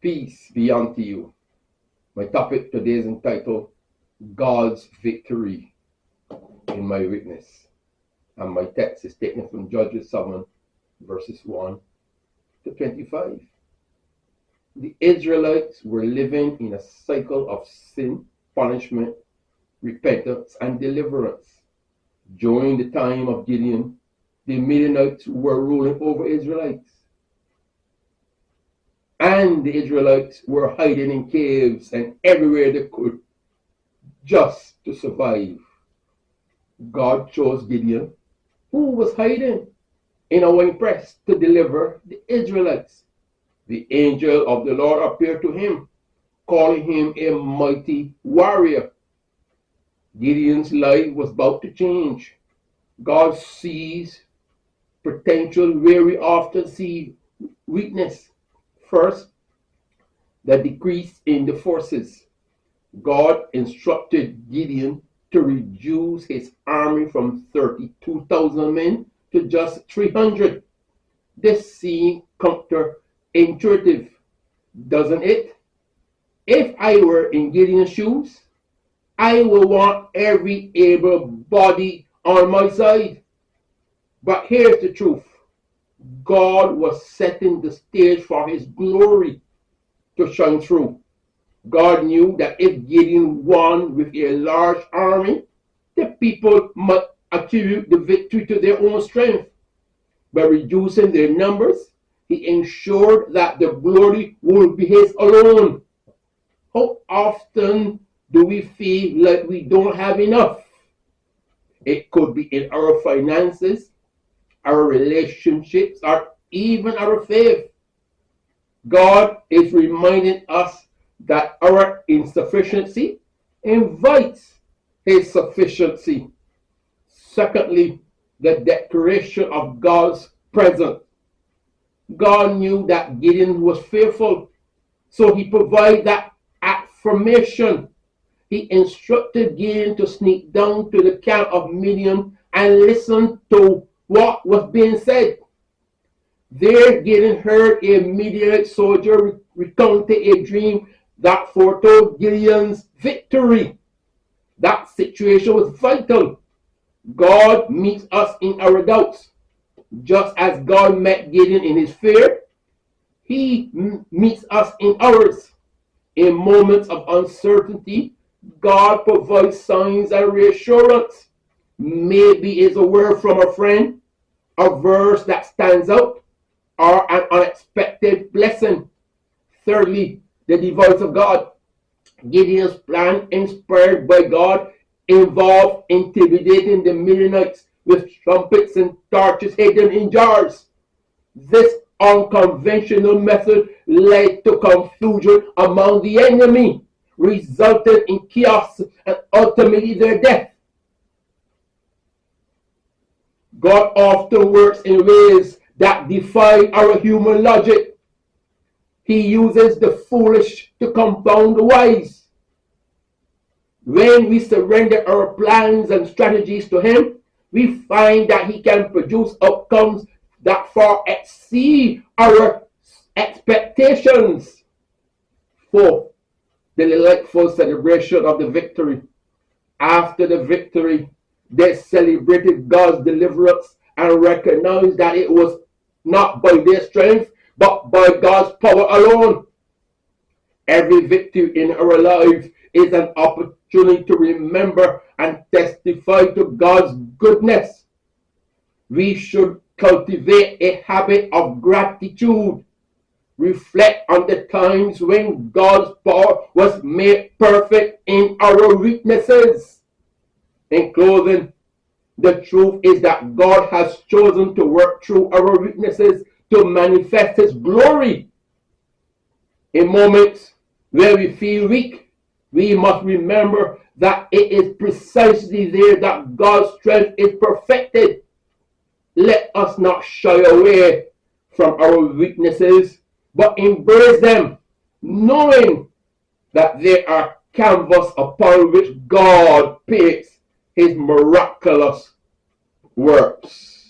Peace be unto you. My topic today is entitled God's Victory in My Witness. And my text is taken from Judges 7, verses 1 to 25. The Israelites were living in a cycle of sin, punishment, repentance, and deliverance. During the time of Gideon, the Midianites were ruling over Israelites. And the Israelites were hiding in caves and everywhere they could just to survive. God chose Gideon, who was hiding in a wine press, to deliver the Israelites. The angel of the Lord appeared to him, calling him a mighty warrior. Gideon's life was about to change. God sees potential where we often see weakness. First, the decrease in the forces. God instructed Gideon to reduce his army from 32,000 men to just 300. This seems counterintuitive, doesn't it? If I were in Gideon's shoes, I would want every able body on my side. But here's the truth. God was setting the stage for his glory to shine through. God knew that if Gideon won with a large army, the people might attribute the victory to their own strength. By reducing their numbers, he ensured that the glory would be his alone. How often do we feel like we don't have enough? It could be in our finances, our relationships, or even our faith. God is reminding us that our insufficiency invites his sufficiency. Secondly, the declaration of God's presence. God knew that Gideon was faithful, so he provided that affirmation. He instructed Gideon to sneak down to the camp of Midian and listen to what was being said. There, Gideon heard a Midianite soldier recounting a dream that foretold Gideon's victory. That situation was vital. God meets us in our doubts. Just as God met Gideon in his fear, he meets us in ours. In moments of uncertainty, God provides signs and reassurance. Maybe it's a word from a friend, a verse that stands out, or an unexpected blessing. Thirdly, the device of God. Gideon's plan, inspired by God, involved intimidating the Midianites with trumpets and torches hidden in jars. This unconventional method led to confusion among the enemy, resulting in chaos and ultimately their death. God often works in ways that defy our human logic. He uses the foolish to confound the wise. When we surrender our plans and strategies to him, we find that he can produce outcomes that far exceed our expectations. Fourth, the delightful celebration of the victory. After the victory, they celebrated God's deliverance and recognized that it was not by their strength, but by God's power alone. Every victory in our lives is an opportunity to remember and testify to God's goodness. We should cultivate a habit of gratitude. Reflect on the times when God's power was made perfect in our weaknesses. In closing, the truth is that God has chosen to work through our weaknesses to manifest his glory. In moments where we feel weak, we must remember that it is precisely there that God's strength is perfected. Let us not shy away from our weaknesses, but embrace them, knowing that they are canvas upon which God paints his miraculous works.